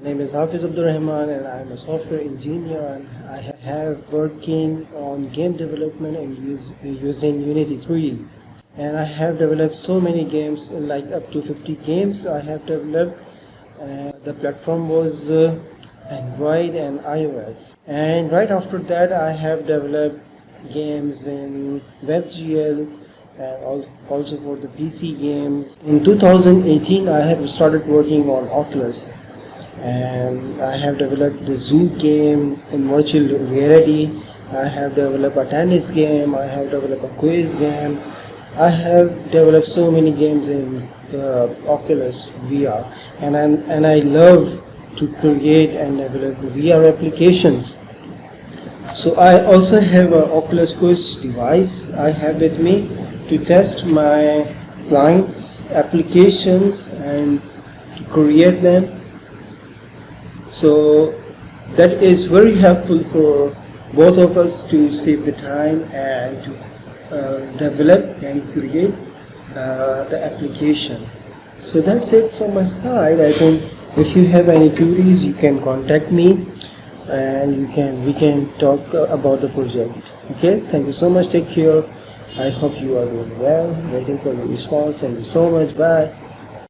My name is Hafiz Abdur Rehman and I am a software engineer, and I have working on game development and using Unity 3D. And I have developed so many games, like up to 50 games I have developed. The platform was Android and iOS. And right after that I have developed games in WebGL and also for the PC games. In 2018 I have started working on Oculus, and I have developed the zoo game in virtual reality. I have developed a tennis game, I have developed a quiz game. I have developed so many games in Oculus VR, and I love to create and develop VR applications. So I also have an Oculus Quest device I have with me to test my clients' applications and to create them. So that is very helpful for both of us to save the time and to develop and create the application. So that's it from my side. I think if you have any queries, you can contact me and we can talk about the project. Okay, thank you so much. Take care. I hope you are doing well. Waiting for your response. Thank you so much. Bye.